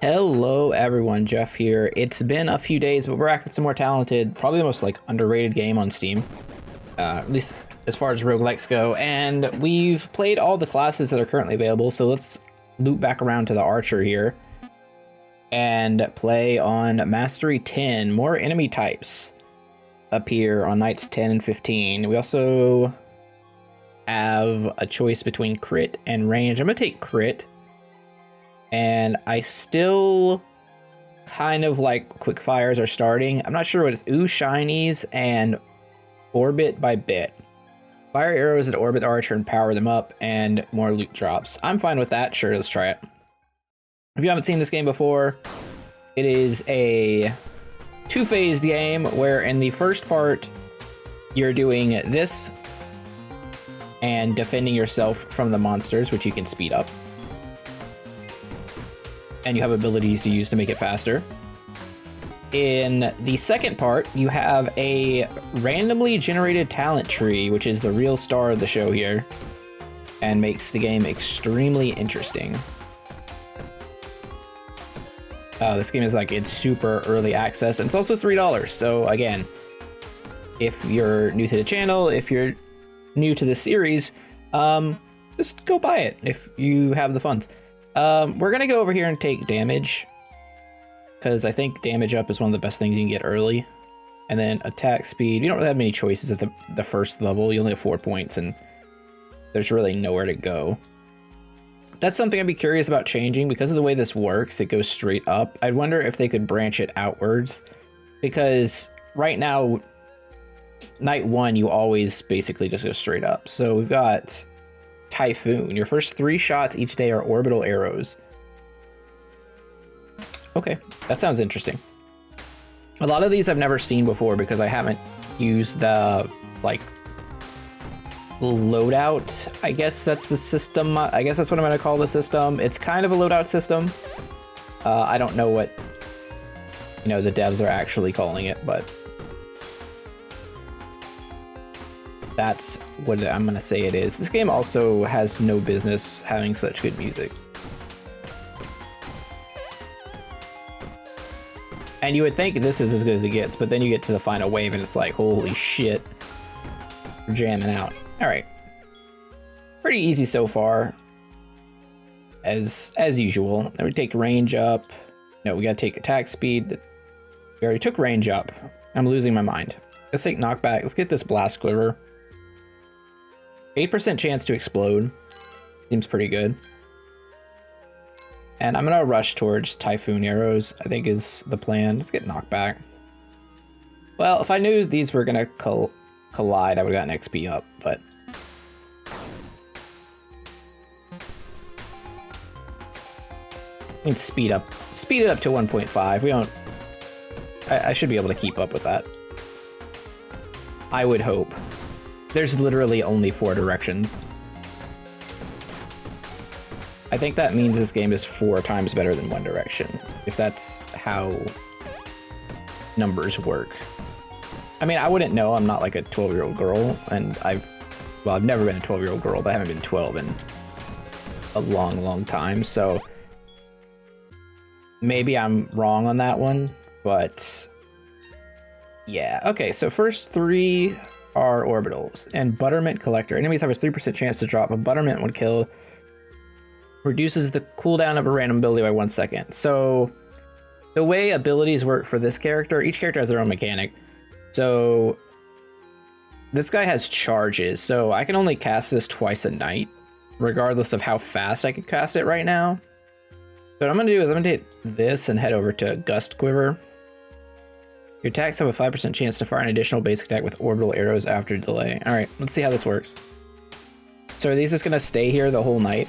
Hello everyone, Jeff here. It's been a few days, but we're back with some more Talented, probably the most underrated game on Steam, at least as far as roguelikes go. And we've played all the classes that are currently available, so let's loop back around to the Archer here and play on Mastery 10. More enemy types appear on nights 10 and 15. We also have a choice between crit and range. I'm gonna take crit. And I still kind of like quick fires are starting. I'm not sure what it's shinies and orbit by bit. Fire arrows that orbit the archer and power them up, and more loot drops. I'm fine with that. Sure, let's try it. If you haven't seen this game before, it is a two-phased game where in the first part you're doing this and defending yourself from the monsters, which you can speed up. And you have abilities to use to make it faster. In the second part, you have a randomly generated talent tree, which is the real star of the show here, and makes the game extremely interesting. This game is it's super early access, and it's also $3. So again, if you're new to the channel, if you're new to the series, just go buy it if you have the funds. We're gonna go over here and take damage, because I think damage up is one of the best things you can get early. And then attack speed. You don't really have many choices at the first level. You only have 4 points, and there's really nowhere to go. That's something I'd be curious about changing. Because of the way this works, it goes straight up. I wonder if they could branch it outwards, because right now, night 1, you always basically just go straight up. So we've got Typhoon. Your first 3 shots each day are orbital arrows. Okay, that sounds interesting. A lot of these I've never seen before because I haven't used the loadout. I guess that's the system. I guess that's what I'm going to call the system. It's kind of a loadout system. I don't know what the devs are actually calling it, but that's what I'm gonna say it is. This game also has no business having such good music. And you would think this is as good as it gets, but then you get to the final wave and it's like, holy shit, we're jamming out. All right, pretty easy so far, as usual. Then we take range up. No, we gotta take attack speed. We already took range up. I'm losing my mind. Let's take knockback. Let's get this blast quiver. 8% chance to explode. Seems pretty good. And I'm gonna rush towards Typhoon arrows, I think is the plan. Let's get knockback. Well, if I knew these were gonna collide, I would've gotten XP up, but I can speed it up to 1.5. We don't, I should be able to keep up with that. I would hope. There's literally only 4 directions. I think that means this game is 4 times better than One Direction, if that's how numbers work. I mean, I wouldn't know. I'm not like a 12-year-old girl, and I've never been a 12-year-old girl, but I haven't been 12 in a long, long time, so maybe I'm wrong on that one, but yeah. Okay, so first 3 are orbitals, and Buttermint Collector. Enemies have a 3% chance to drop a Buttermint when killed. Reduces the cooldown of a random ability by 1 second. So the way abilities work for this character, each character has their own mechanic. So this guy has charges, so I can only cast this twice a night, regardless of how fast I can cast it right now. So what I'm gonna do is I'm gonna take this and head over to Gust Quiver. Your attacks have a 5% chance to fire an additional basic attack with orbital arrows after delay. All right, let's see how this works. So are these just gonna stay here the whole night?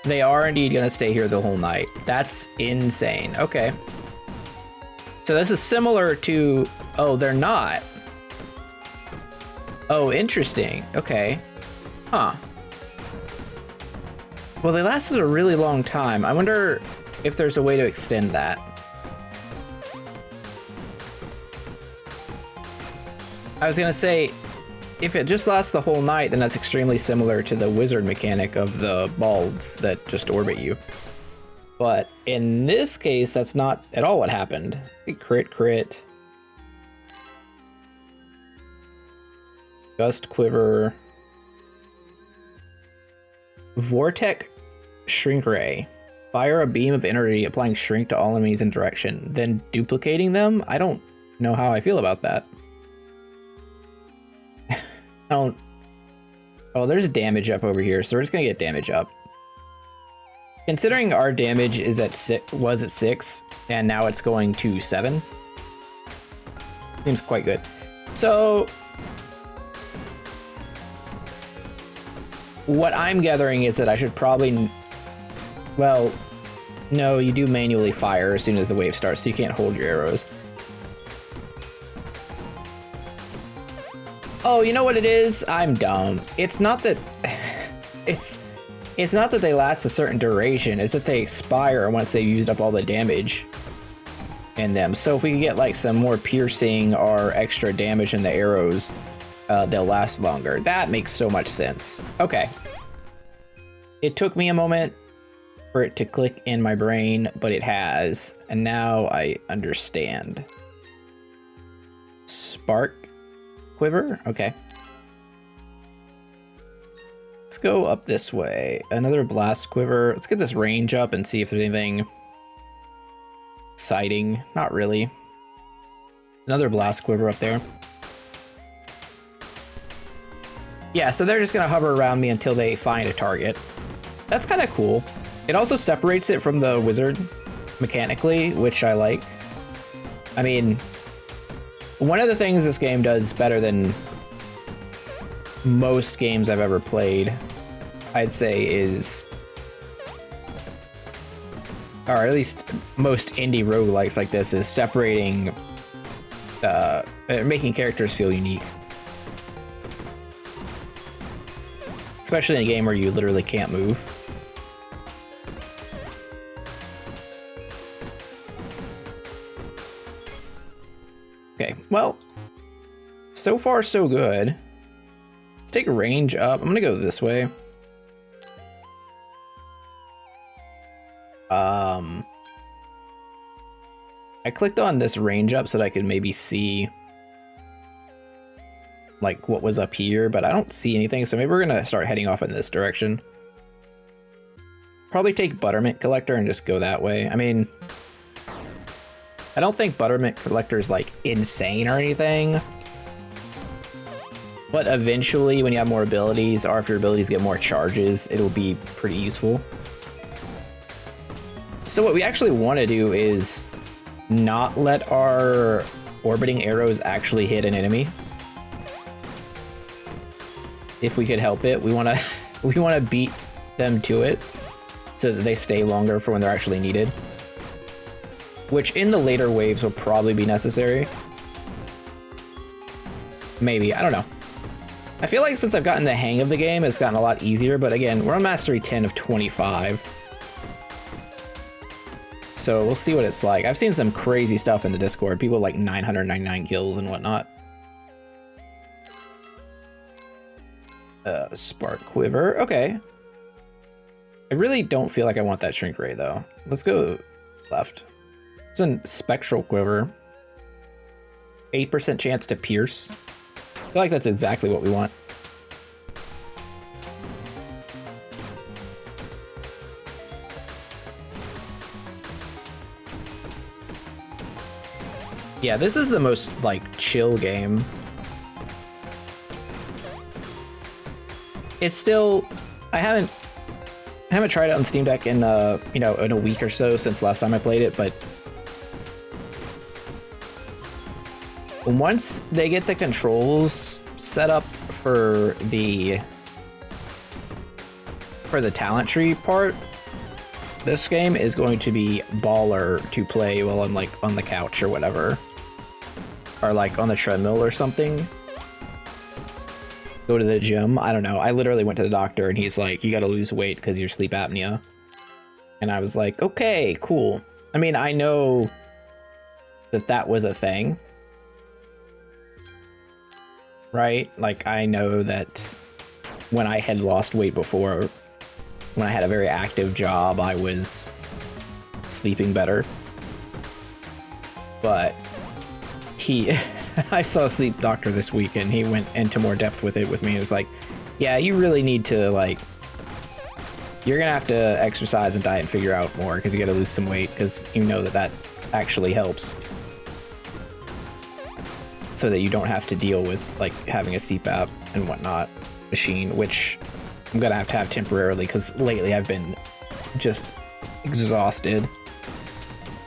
They are indeed gonna stay here the whole night. That's insane. Okay. So this is similar to, oh, they're not. Oh, interesting. Okay. Huh. Well, they lasted a really long time. I wonder if there's a way to extend that. I was gonna say, if it just lasts the whole night, then that's extremely similar to the wizard mechanic of the balls that just orbit you. But in this case, that's not at all what happened. Crit, crit. Gust Quiver. Vortex Shrink Ray. Fire a beam of energy, applying shrink to all enemies in direction, then duplicating them? I don't know how I feel about that. I don't... Oh, there's damage up over here, so we're just gonna get damage up. Considering our damage is at was at 6, and now it's going to 7. Seems quite good. So... what I'm gathering is that I should probably... Well, no, you do manually fire as soon as the wave starts, so you can't hold your arrows. Oh, you know what it is? I'm dumb. It's not that... It's not that they last a certain duration, it's that they expire once they've used up all the damage in them. So if we can get like some more piercing or extra damage in the arrows, they'll last longer. That makes so much sense. Okay. It took me a moment for it to click in my brain, but it has, and now I understand. Spark Quiver? Okay. Let's go up this way. Another Blast Quiver. Let's get this range up and see if there's anything exciting. Not really. Another Blast Quiver up there. Yeah, so they're just gonna hover around me until they find a target. That's kind of cool. It also separates it from the wizard mechanically, which I like. I mean, one of the things this game does better than most games I've ever played, I'd say, is, or at least most indie roguelikes like this, is separating, making characters feel unique. Especially in a game where you literally can't move. Okay, well, so far so good. Let's take a range up. I'm gonna go this way. I clicked on this range up so that I could maybe see like what was up here, but I don't see anything, so maybe we're gonna start heading off in this direction. Probably take Buttermint Collector and just go that way. I mean, I don't think Buttermint Collector is like insane or anything, but eventually when you have more abilities, or if your abilities get more charges, it'll be pretty useful. So what we actually want to do is not let our orbiting arrows actually hit an enemy. If we could help it, we want to beat them to it so that they stay longer for when they're actually needed. Which in the later waves will probably be necessary. Maybe, I don't know. I feel like since I've gotten the hang of the game, it's gotten a lot easier, but again, we're on Mastery 10 of 25. So we'll see what it's like. I've seen some crazy stuff in the Discord, people like 999 kills and whatnot. Spark Quiver, okay. I really don't feel like I want that Shrink Ray though. Let's go left. It's a Spectral Quiver. 8% chance to pierce. I feel like that's exactly what we want. Yeah, this is the most like chill game. It's still, I haven't tried it on Steam Deck in you know, in a week or so since last time I played it, but once they get the controls set up for the talent tree part, this game is going to be baller to play while I'm like on the couch or whatever, or like on the treadmill or something. Go to the gym. I don't know. I literally went to the doctor and he's like, you got to lose weight because of your sleep apnea. And I was like, okay, cool. I mean, I know that that was a thing. right? Like, I know that when I had lost weight before, when I had a very active job, I was sleeping better. But I saw a sleep doctor this week, and he went into more depth with it with me. It was like, yeah, you really need to, like, you're gonna have to exercise and diet and figure out more, because you gotta lose some weight, because you know that that actually helps. So that you don't have to deal with, like, having a CPAP and whatnot machine, which I'm gonna have to have temporarily, because lately I've been just exhausted.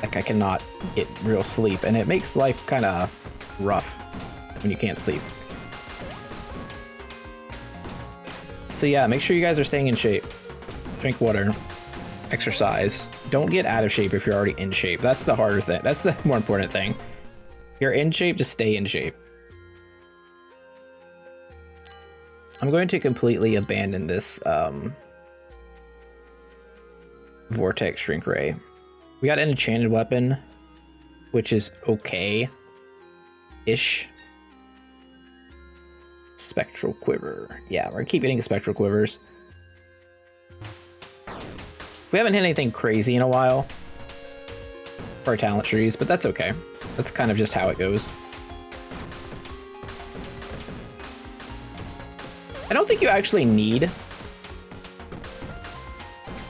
Like, I cannot get real sleep, and it makes life kind of rough when you can't sleep. So yeah, make sure you guys are staying in shape. Drink water, exercise. Don't get out of shape if you're already in shape. That's the harder thing. That's the more important thing. If you're in shape, just stay in shape. I'm going to completely abandon this vortex shrink ray. We got an enchanted weapon, which is okay-ish. Spectral quiver. Yeah, we're gonna keep getting spectral quivers. We haven't hit anything crazy in a while for our talent trees, but that's okay. That's kind of just how it goes. I don't think you actually need,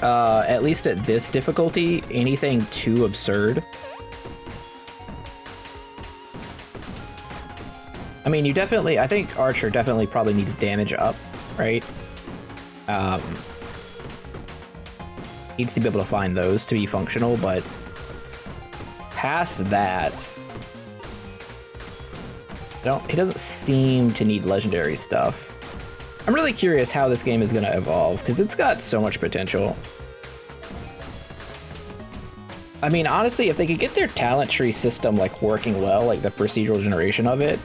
at least at this difficulty, anything too absurd. I mean, you definitely, I think Archer definitely probably needs damage up, right? Needs to be able to find those to be functional, but past that, he doesn't seem to need legendary stuff. I'm really curious how this game is going to evolve, because it's got so much potential. I mean, honestly, if they could get their talent tree system like working well, like the procedural generation of it,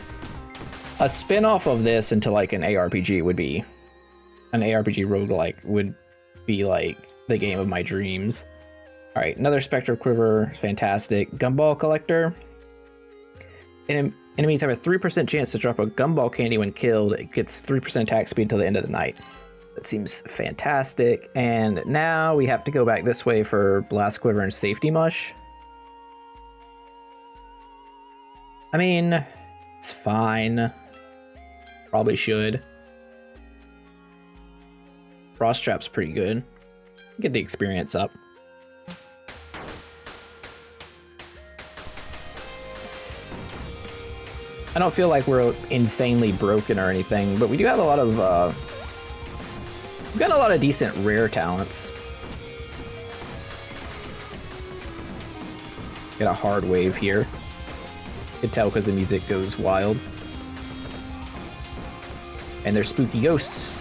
a spin-off of this into like an ARPG would be, an ARPG roguelike would be like the game of my dreams. All right, another Spectral Quiver, fantastic. Gumball Collector. Enemies have a 3% chance to drop a gumball candy when killed. It gets 3% attack speed until the end of the night. That seems fantastic. And now we have to go back this way for Blast Quiver and Safety Mush. I mean, it's fine. Probably should. Frost Trap's pretty good. Get the experience up. I don't feel like we're insanely broken or anything, but we do have a lot of, we've got a lot of decent rare talents. Got a hard wave here. You can tell because the music goes wild. And there's spooky ghosts.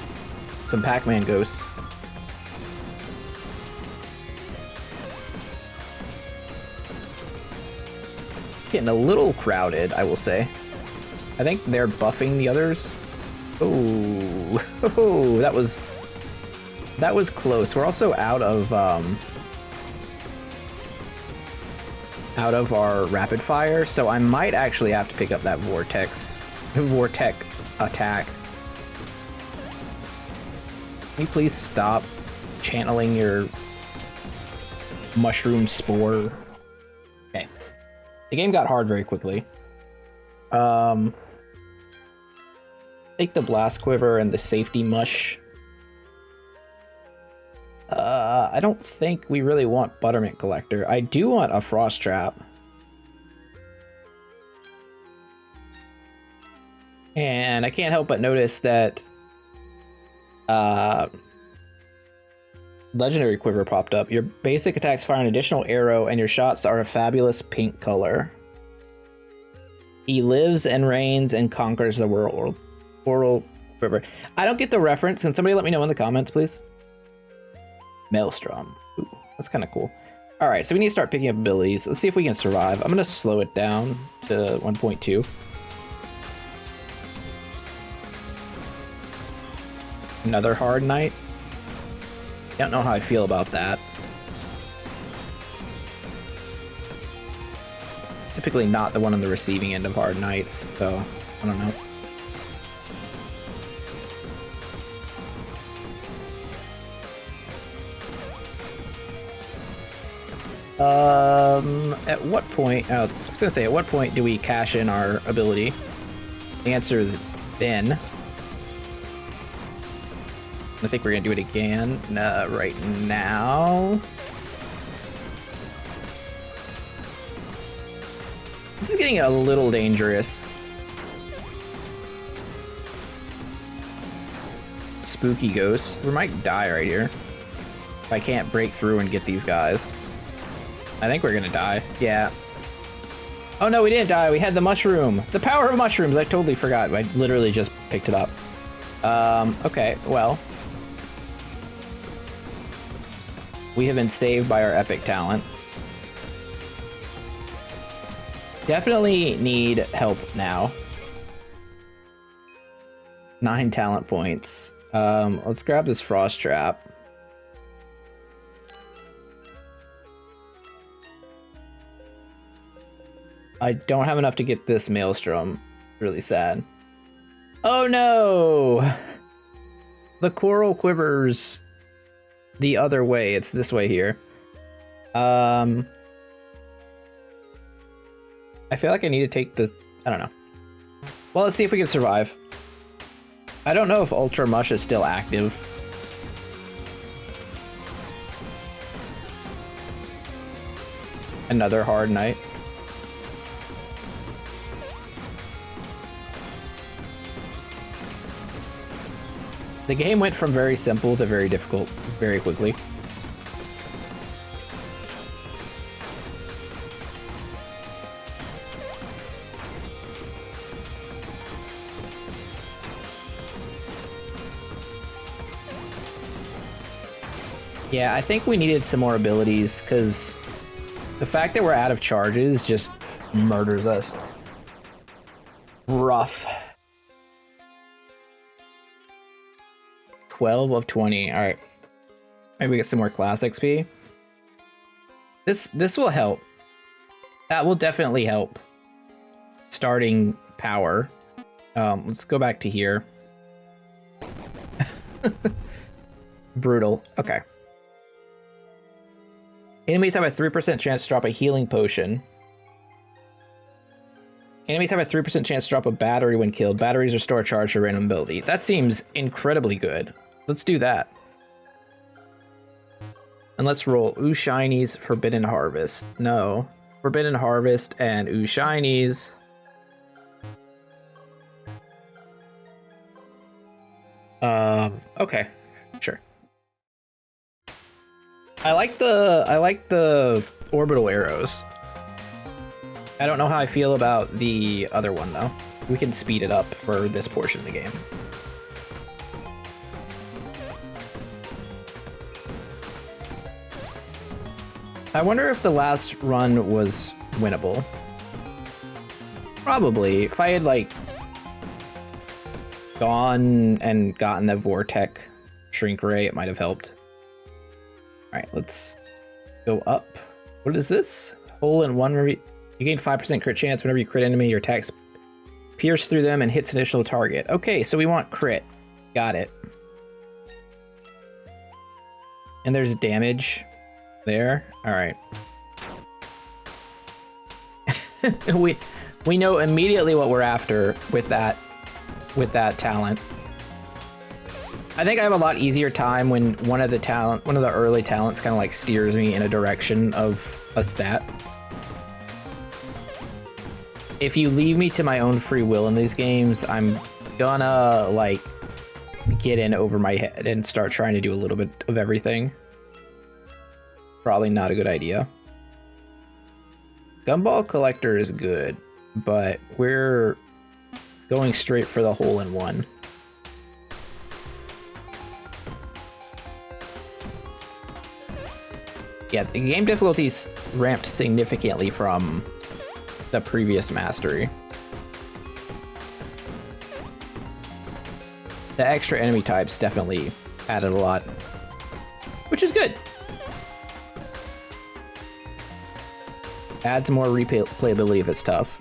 Some Pac-Man ghosts. Getting a little crowded, I will say. I think they're buffing the others. Oh, that was close. We're also out of our rapid fire, so I might actually have to pick up that vortex attack. Can you please stop channeling your mushroom spore? Okay. The game got hard very quickly. Take the Blast Quiver and the Safety Mush. I don't think we really want Buttermint Collector. I do want a Frost Trap. And I can't help but notice that Legendary Quiver popped up. Your basic attacks fire an additional arrow, and your shots are a fabulous pink color. He lives and reigns and conquers the world. Oral Quiver. I don't get the reference. Can somebody let me know in the comments, please? Maelstrom. Ooh, that's kind of cool. All right, so we need to start picking up abilities. Let's see if we can survive. I'm going to slow it down to 1.2. Another hard night. Don't know how I feel about that. Typically not the one on the receiving end of hard nights, so I don't know. At what point? I was gonna say, at what point do we cash in our ability? The answer is then. I think we're gonna do it again right now. This is getting a little dangerous. Spooky ghosts. We might die right here if I can't break through and get these guys. I think we're gonna die. Yeah. Oh no, we didn't die. We had the mushroom. The power of mushrooms. I totally forgot. I literally just picked it up. Okay, well. We have been saved by our epic talent. Definitely need help now. 9 talent points. Let's grab this frost trap. I don't have enough to get this maelstrom. Really sad. Oh no! The coral quivers the other way. It's this way here. I feel like I need to take the... I don't know. Well, let's see if we can survive. I don't know if Ultra Mush is still active. Another hard night. The game went from very simple to very difficult very quickly. Yeah, I think we needed some more abilities, because the fact that we're out of charges just murders us. Rough. 12 of 20. All right. Maybe we get some more class XP. This will help. That will definitely help. Starting power. Let's go back to here. Brutal. Okay. Enemies have a 3% chance to drop a healing potion. Enemies have a 3% chance to drop a battery when killed. Batteries restore a charge to random ability. That seems incredibly good. Let's do that. And let's roll Ooh Shinies, Forbidden Harvest. No. Forbidden Harvest and Ooh Shinies. Okay. Sure. I like the orbital arrows. I don't know how I feel about the other one though. We can speed it up for this portion of the game. I wonder if the last run was winnable. Probably. If I had like gone and gotten the Vortec shrink ray, it might have helped. Alright, let's go up. What is this? Hole in one. You gain 5% crit chance whenever you crit enemy, your attacks pierce through them and hits initial target. Okay, so we want crit. Got it. And there's damage there. Alright. we know immediately what we're after with that talent. I think I have a lot easier time when one of the early talents kind of like steers me in a direction of a stat. If you leave me to my own free will in these games, I'm gonna like get in over my head and start trying to do a little bit of everything. Probably not a good idea. Gumball Collector is good, but we're going straight for the hole in one. Yeah, the game difficulty's ramped significantly from the previous mastery. The extra enemy types definitely added a lot, which is good. Adds more replayability if it's tough.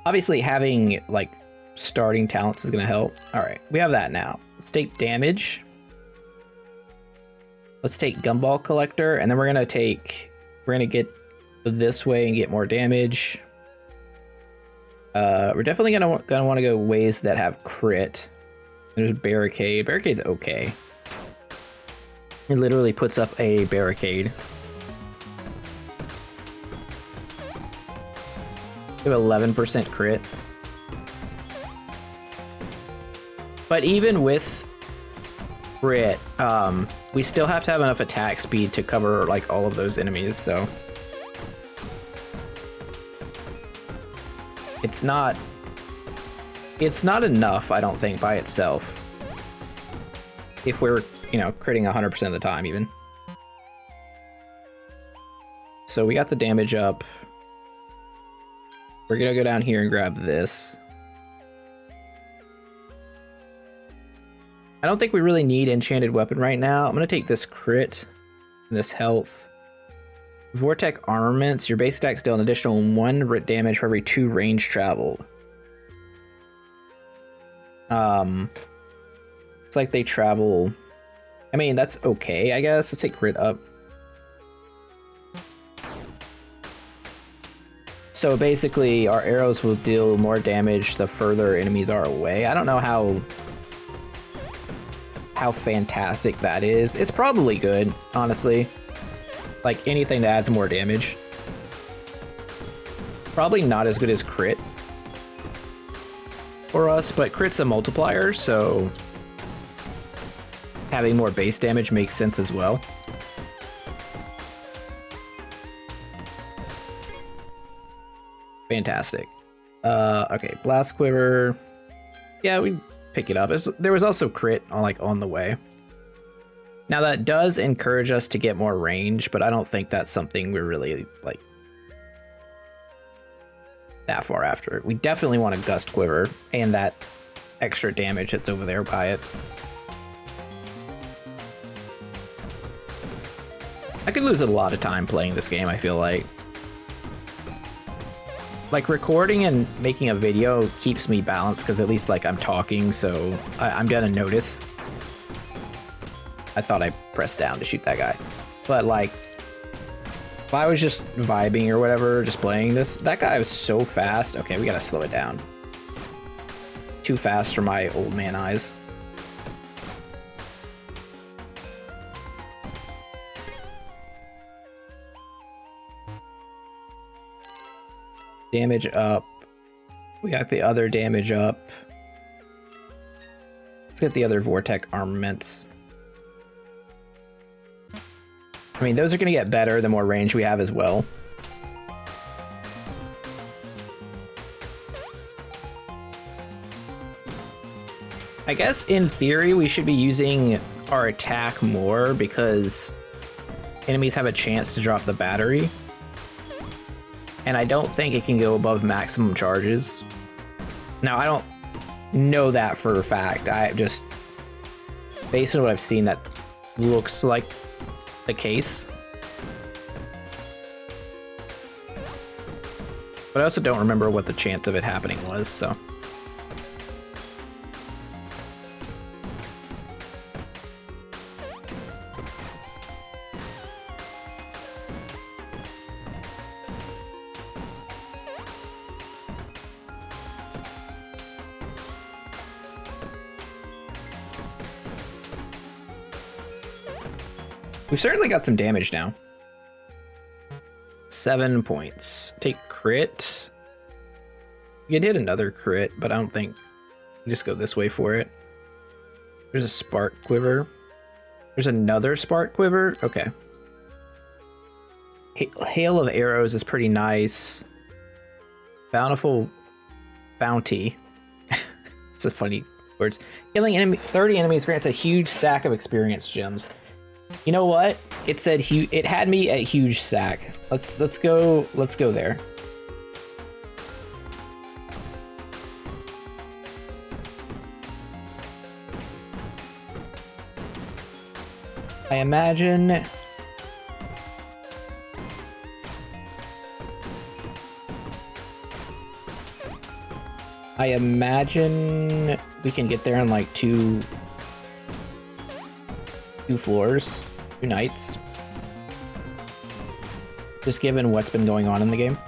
Obviously, having like starting talents is gonna help. All right, we have that now. Let's take damage. Let's take Gumball Collector, and then we're gonna take We're gonna get this way and get more damage. We're definitely gonna want to go ways that have crit. There's barricade. Barricade's okay. It literally puts up a barricade. We have 11% crit. But even with crit, we still have to have enough attack speed to cover like all of those enemies, so it's not enough, I don't think, by itself. If we're, you know, critting 100% of the time even. So we got the damage up. We're gonna go down here and grab this. I don't think we really need enchanted weapon right now. I'm gonna take this crit, this health. Vortex armaments, your base attacks deal an additional 1 writ damage for every 2 range traveled. It's like they travel. I mean, that's okay, I guess. Let's take crit up. So basically, our arrows will deal more damage the further enemies are away. I don't know how fantastic that is. It's probably good, honestly. Like anything that adds more damage. Probably not as good as crit for us, but crit's a multiplier, so having more base damage makes sense as well. Fantastic. Okay, blast quiver. Yeah, we pick it up. There was also crit on the way. Now that does encourage us to get more range, but I don't think that's something we're really like that far after. We definitely want a gust quiver and that extra damage that's over there by it. I could lose a lot of time playing this game, I feel like. Like, recording and making a video keeps me balanced, because at least, like, I'm talking, so I'm gonna notice. I thought I pressed down to shoot that guy. But, like, if I was just vibing or whatever, just playing this, that guy was so fast. Okay, we gotta slow it down. Too fast for my old man eyes. Damage up. We got the other damage up. Let's get the other Vortex armaments. I mean, those are going to get better the more range we have as well. I guess in theory we should be using our attack more because enemies have a chance to drop the battery. And I don't think it can go above maximum charges. Now, I don't know that for a fact. I just, based on what I've seen, that looks like the case. But I also don't remember what the chance of it happening was, so. We've certainly got some damage now. 7 points. Take crit. You can hit another crit, but I don't think you just go this way for it. There's a spark quiver. There's another spark quiver. Okay. Hail of arrows is pretty nice. Bountiful bounty. It's a funny words. Killing 30 enemies grants a huge sack of experience gems. You know what? It said it had me at huge sack. Let's go there. I imagine we can get there in like two floors, 2 nights. just given what's been going on in the game.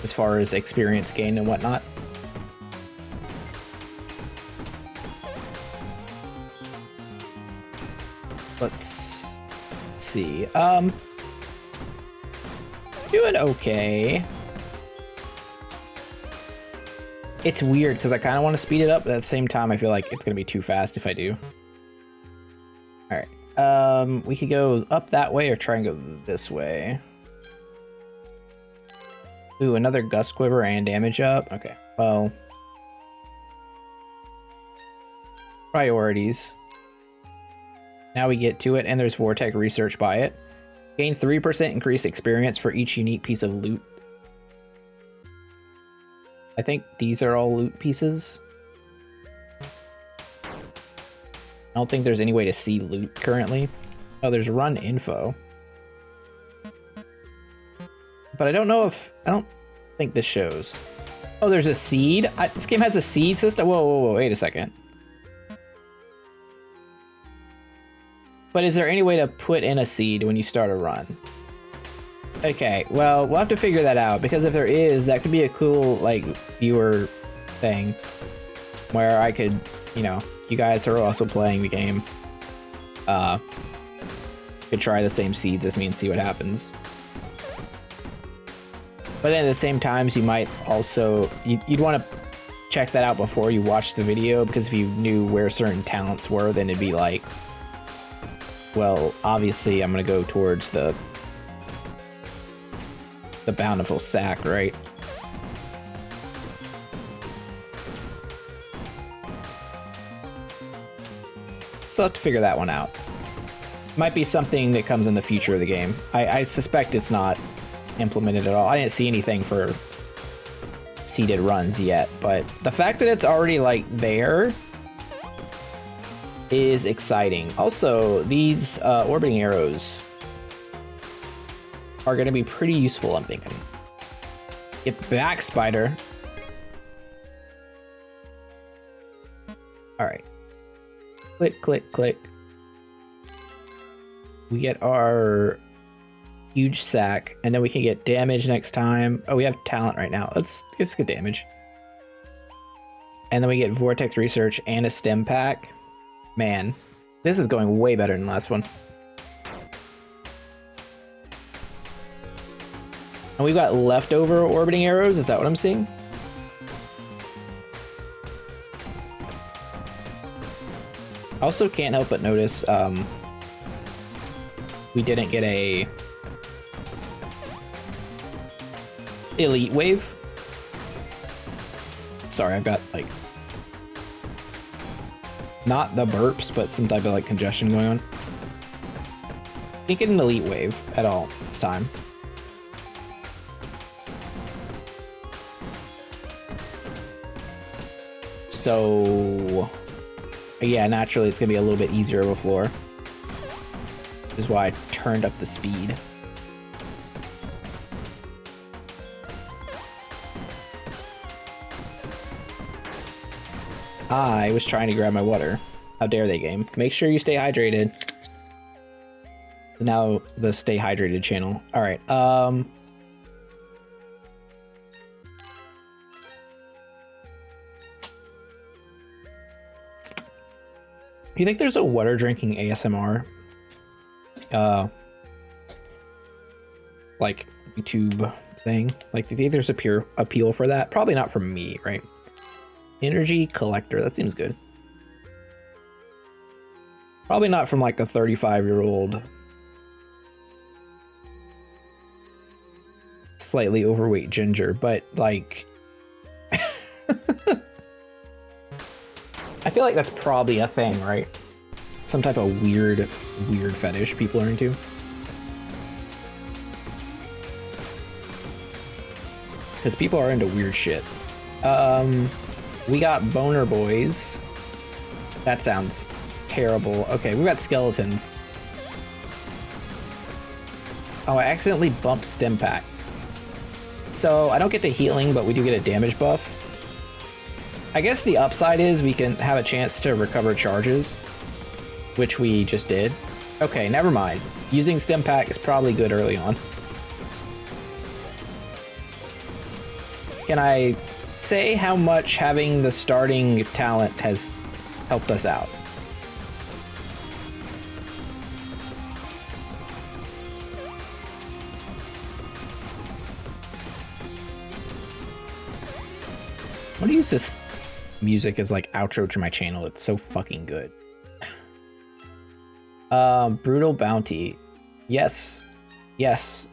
As far as experience gain and whatnot. Let's see. Doing okay. It's weird because I kind of want to speed it up, but at the same time I feel like it's gonna be too fast if I do. All right. We could go up that way or try and go this way. Ooh, another gust quiver and damage up. Okay. Well, priorities. Now we get to it, and there's Vortex research by it. Gain 3% increased experience for each unique piece of loot. I think these are all loot pieces. I don't think there's any way to see loot currently. Oh, there's run info. But I don't know if... I don't think this shows. Oh, there's a seed? This game has a seed system? Whoa, whoa, whoa, wait a second. But is there any way to put in a seed when you start a run? Okay, well, we'll have to figure that out, because if there is, that could be a cool, like, viewer thing. Where I could, you know, you guys are also playing the game. Could try the same seeds as me and see what happens. But then at the same times, you might also, you'd want to check that out before you watch the video, because if you knew where certain talents were, then it'd be like, well, obviously I'm gonna go towards the bountiful sack, right? So I'll have to figure that one out. Might be something that comes in the future of the game. I suspect it's not implemented at all. I didn't see anything for seeded runs yet, but the fact that it's already like there is exciting. Also, these orbiting arrows are going to be pretty useful, I'm thinking. Get back, spider. All right. Click, click, click. We get our huge sack, and then we can get damage next time. Oh, we have talent right now. Let's get damage. And then we get Vortex Research and a stem pack. Man, this is going way better than the last one. And we've got leftover orbiting arrows, is that what I'm seeing? I also can't help but notice we didn't get a elite wave. Sorry, I've got like not the burps, but some type of like congestion going on. Didn't get an elite wave at all this time. So yeah, naturally it's gonna be a little bit easier of a floor. Which is why I turned up the speed. I was trying to grab my water. How dare they, game? Make sure you stay hydrated. Now the stay hydrated channel. All right. You think there's a water drinking ASMR? Like YouTube thing? Like, do you think there's a pure appeal for that? Probably not from me, right? Energy collector, that seems good. Probably not from like a 35-year-old slightly overweight ginger, but like I feel like that's probably a thing, right? Some type of weird fetish people are into. Because people are into weird shit. We got boner boys. That sounds terrible. Okay, we got skeletons. Oh, I accidentally bumped stem pack. So I don't get the healing, but we do get a damage buff. I guess the upside is we can have a chance to recover charges, which we just did. Okay, never mind. Using stim pack is probably good early on. Can I say how much having the starting talent has helped us out? I'm gonna use this music as like outro to my channel. It's so fucking good. Brutal bounty. Yes. Yes.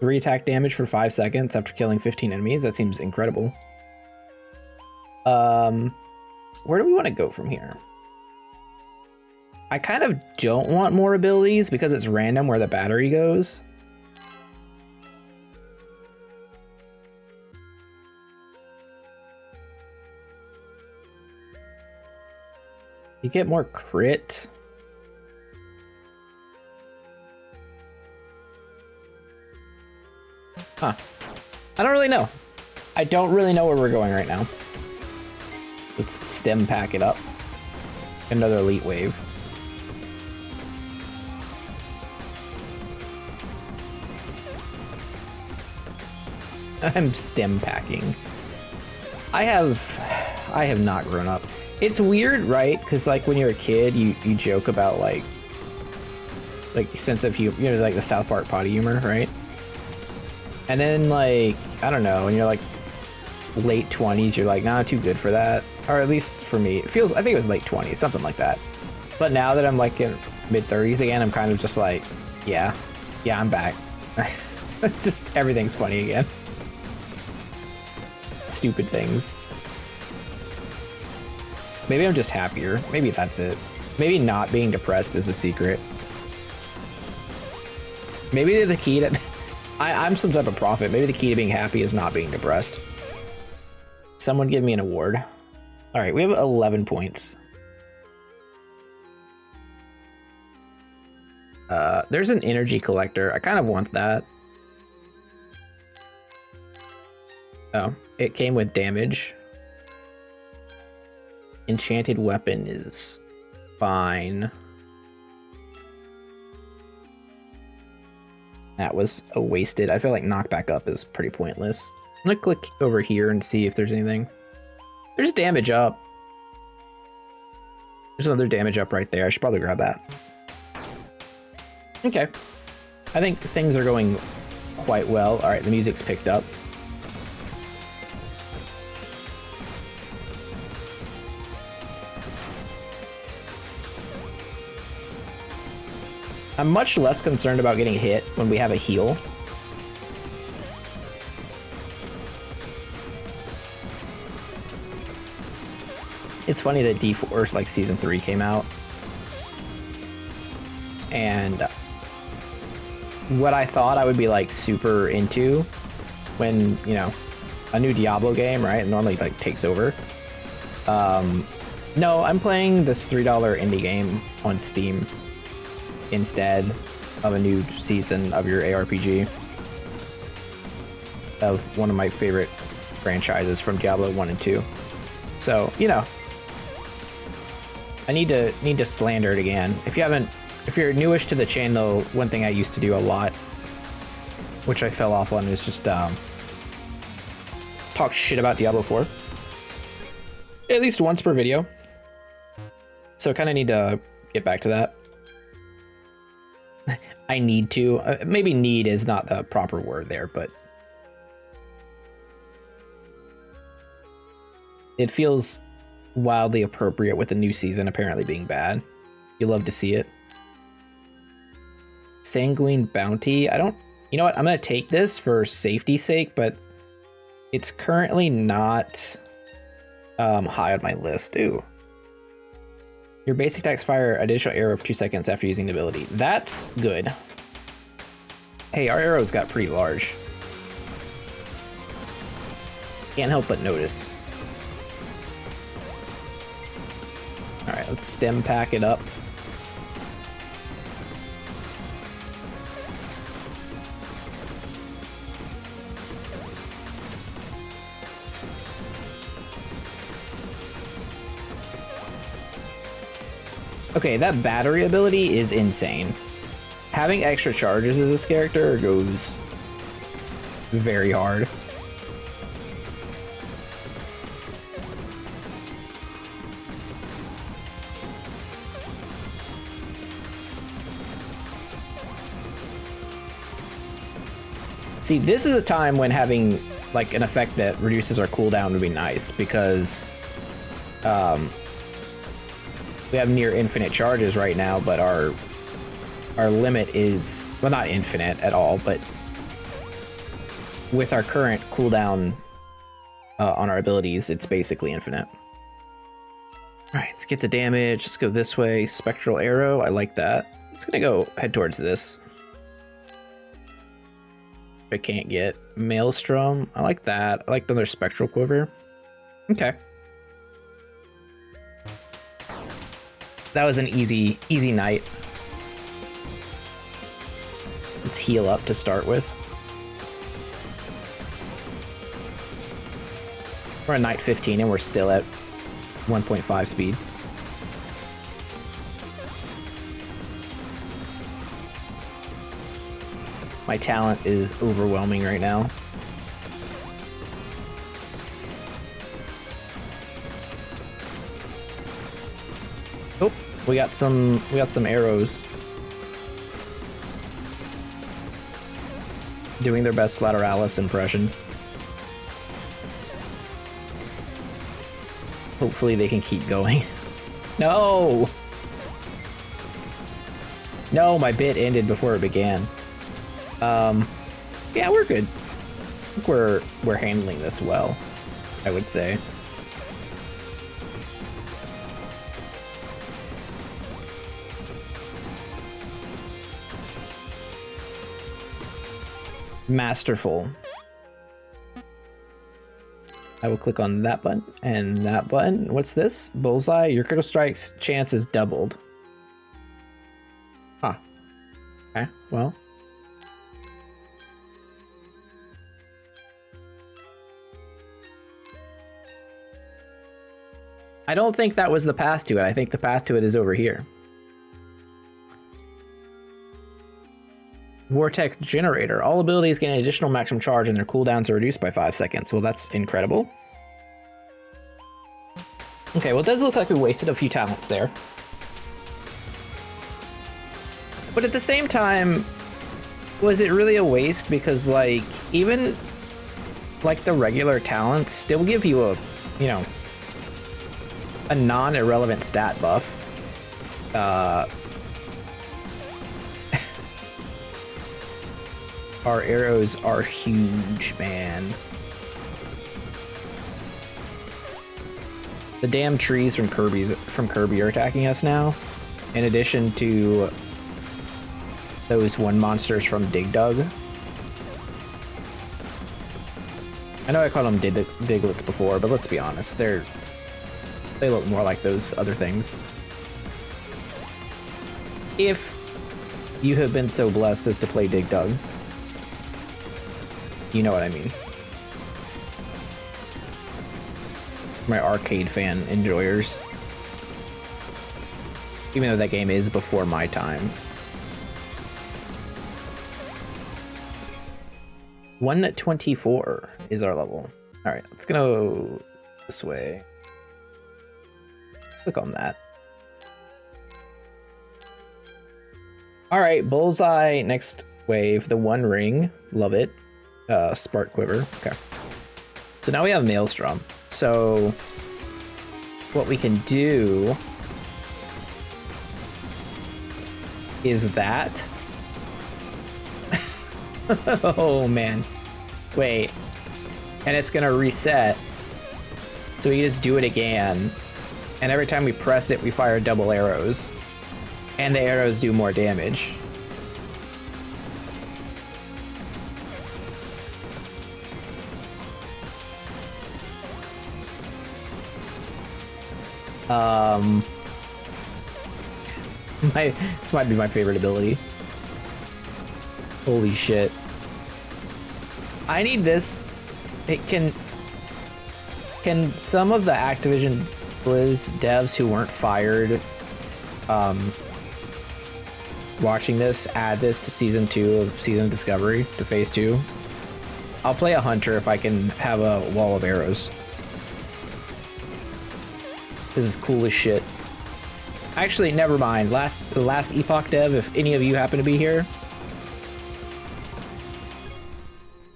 3 attack damage for 5 seconds after killing 15 enemies. That seems incredible. Where do we want to go from here? I kind of don't want more abilities because it's random where the battery goes. You get more crit. Huh. I don't really know. I don't really know where we're going right now. Let's stem pack it up. Another elite wave. I'm stem packing. I have not grown up. It's weird, right? Because like when you're a kid, you joke about like sense of humor, you know, like the South Park potty humor, right? And then like, I don't know, when you're like late 20s, you're like, nah, too good for that. Or at least for me, it feels, I think it was late 20s, something like that. But now that I'm like in mid 30s again, I'm kind of just like, yeah, I'm back. Just everything's funny again. Stupid things. Maybe I'm just happier. Maybe that's it. Maybe not being depressed is a secret. Maybe the key to... I'm some type of prophet. Maybe the key to being happy is not being depressed. Someone give me an award. All right, we have 11 points. There's an energy collector. I kind of want that. Oh, it came with damage. Enchanted weapon is fine. That was a wasted. I feel like knockback up is pretty pointless. I'm gonna click over here and see if there's anything. There's damage up. There's another damage up right there. I should probably grab that. Okay. I think things are going quite well. All right, the music's picked up. I'm much less concerned about getting hit when we have a heal. It's funny that D4 like season 3 came out. And what I thought I would be like super into when, you know, a new Diablo game, right? Normally like takes over. No, I'm playing this $3 indie game on Steam instead of a new season of your ARPG of one of my favorite franchises from Diablo 1 and 2. So, you know, I need to slander it again. If you're newish to the channel, one thing I used to do a lot, which I fell off on, is just talk shit about Diablo 4. At least once per video. So I kind of need to get back to that. I need to. Maybe need is not the proper word there, but it feels wildly appropriate with the new season apparently being bad. You love to see it. Sanguine Bounty. I don't... You know what? I'm going to take this for safety's sake, but it's currently not high on my list. Ooh. Your basic attacks fire additional arrow for 2 seconds after using the ability. That's good. Hey, our arrows got pretty large. Can't help but notice. All right, let's stem pack it up. Okay, that battery ability is insane. Having extra charges as this character goes very hard. See, this is a time when having like an effect that reduces our cooldown would be nice, because we have near infinite charges right now, but our limit is, well, not infinite at all, but with our current cooldown on our abilities, it's basically infinite. All right, let's get the damage. Let's go this way. Spectral arrow, I like that. It's gonna go head towards this. I can't get maelstrom. I like that. I like another spectral quiver. Okay. That was an easy night. Let's heal up to start with. We're at night 15 and we're still at 1.5 speed. My talent is overwhelming right now. Oh, we got some arrows. Doing their best lateralis impression. Hopefully they can keep going. No! No, my bit ended before it began. Yeah, we're good. I think we're handling this well, I would say. Masterful. I will click on that button and that button. What's this? Bullseye. Your critical strike's chance is doubled. Huh. Okay, well. I don't think that was the path to it. I think the path to it is over here. Vortex generator. All abilities gain an additional maximum charge and their cooldowns are reduced by 5 seconds. Well, that's incredible. Okay, well, it does look like we wasted a few talents there. But at the same time, was it really a waste? Because, like, even, like, the regular talents still give you a, you know, a non-irrelevant stat buff. Our arrows are huge, man. The damn trees from Kirby are attacking us now, in addition to those one monsters from Dig Dug. I know I called them Diglets before, but let's be honest, they look more like those other things. If you have been so blessed as to play Dig Dug, you know what I mean. My arcade fan enjoyers. Even though that game is before my time. 124 is our level. Alright, let's go this way. Click on that. Alright, bullseye, next wave, the one ring, love it. Spark quiver, okay. So now we have maelstrom. So what we can do is that. Oh man, wait, and it's gonna reset. So we just do it again, and every time we press it, we fire double arrows, and the arrows do more damage. This might be my favorite ability. Holy shit. I need this. It can some of the Activision Blizz devs who weren't fired watching this, add this to season 2 of Season of Discovery, to phase 2. I'll play a hunter if I can have a wall of arrows. This is cool as shit. Actually, never mind. The last Epoch dev, if any of you happen to be here,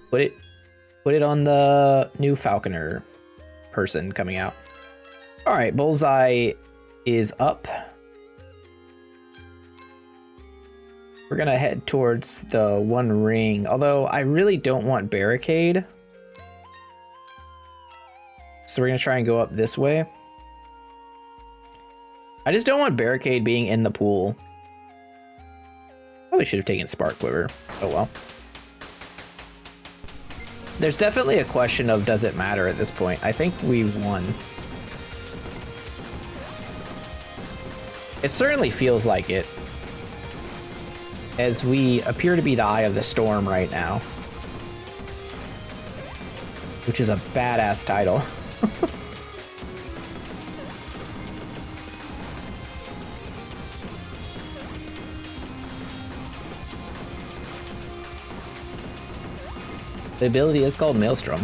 put it on the new Falconer person coming out. All right, Bullseye is up. We're gonna head towards the One Ring, although I really don't want Barricade. So we're gonna try and go up this way. I just don't want Barricade being in the pool. Probably should have taken Spark Quiver. Oh well. There's definitely a question of does it matter at this point. I think we've won. It certainly feels like it, as we appear to be the eye of the storm right now, which is a badass title. The ability is called Maelstrom.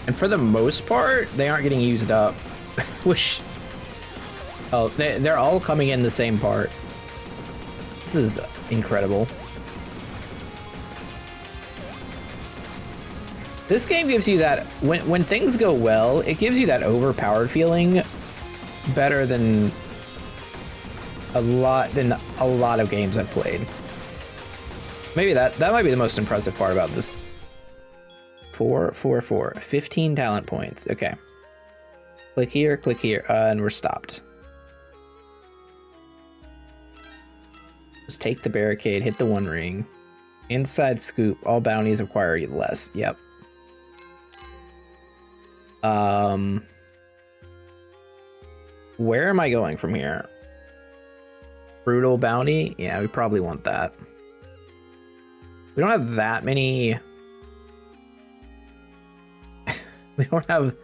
And for the most part, they aren't getting used up. Which... Oh, they're all coming in the same part. This is incredible. This game gives you that, when things go well, it gives you that overpowered feeling better than a lot of games I've played. Maybe that might be the most impressive part about this. 4, 4, 4. 15 talent points. Okay. Click here, and we're stopped. Just take the barricade, hit the One Ring. Inside scoop, all bounties require less. Yep. Where am I going from here? Brutal bounty? Yeah, we probably want that. We don't have that many. We don't have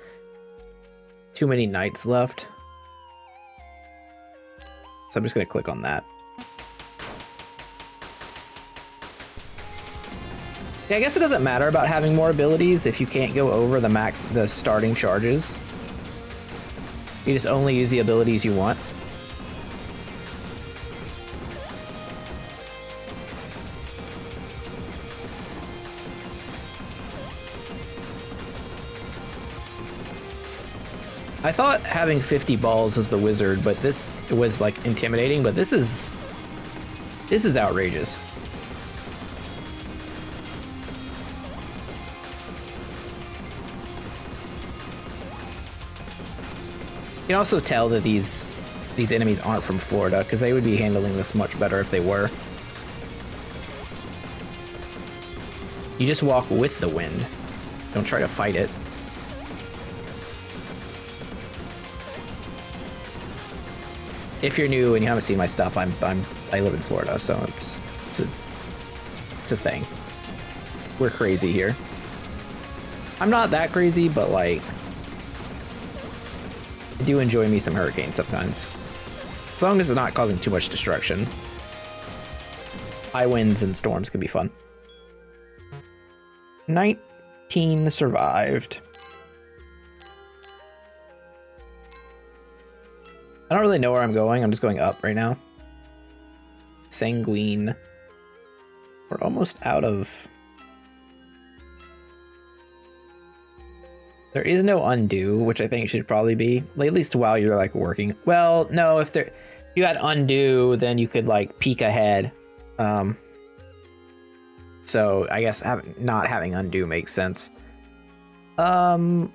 too many knights left. So I'm just gonna click on that. Yeah, I guess it doesn't matter about having more abilities if you can't go over the starting charges. You just only use the abilities you want. I thought having 50 balls as the wizard, but this was like intimidating, but this is outrageous. You can also tell that these enemies aren't from Florida, because they would be handling this much better if they were. You just walk with the wind. Don't try to fight it. If you're new and you haven't seen my stuff, I live in Florida, so it's a thing. We're crazy here. I'm not that crazy, but like, I do enjoy me some hurricanes sometimes. As long as it's not causing too much destruction. High winds and storms can be fun. 19 survived. I don't really know where I'm going. I'm just going up right now. Sanguine. We're almost out of... There is no undo, which I think should probably be, at least while you're like working. Well, no, if you had undo, then you could like peek ahead. So I guess not having undo makes sense. Let's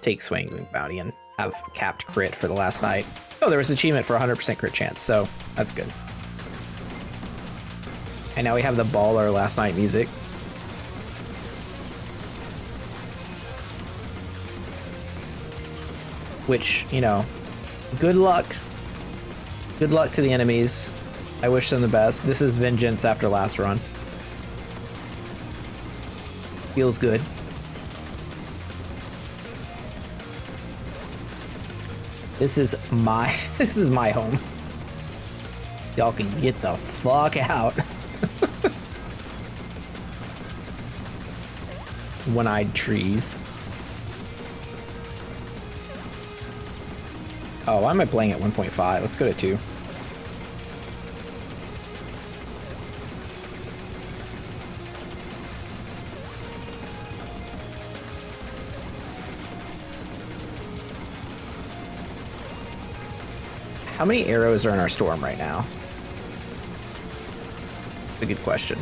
take Swangling Bounty and have capped crit for the last night. Oh, there was an achievement for 100% crit chance, so that's good. And now we have the baller last night music. Which, you know, good luck. Good luck to the enemies. I wish them the best. This is vengeance after last run. Feels good. This is my home. Y'all can get the fuck out. One-eyed trees. Oh, why am I playing at 1.5? Let's go to 2. How many arrows are in our storm right now? That's a good question.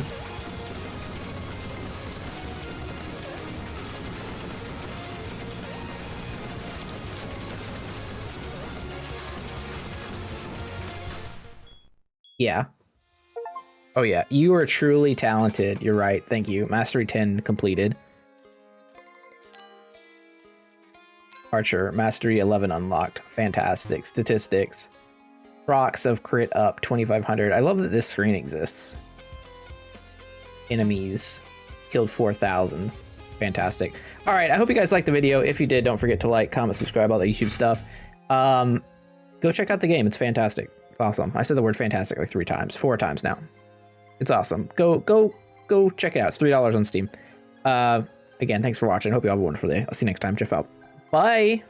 Yeah. Oh yeah, you are truly talented. You're right. Thank you. Mastery 10 completed. Archer, Mastery 11 unlocked. Fantastic. Statistics. Procs of crit up 2500. I love that this screen exists. Enemies. Killed 4000. Fantastic. All right, I hope you guys liked the video. If you did, don't forget to like, comment, subscribe, all the YouTube stuff. Go check out the game. It's fantastic. It's awesome. I said the word fantastic like 4 times now. It's awesome. Go check it out. It's $3 on Steam. Again, thanks for watching. Hope you all have a wonderful day. I'll see you next time. Jeff out. Bye.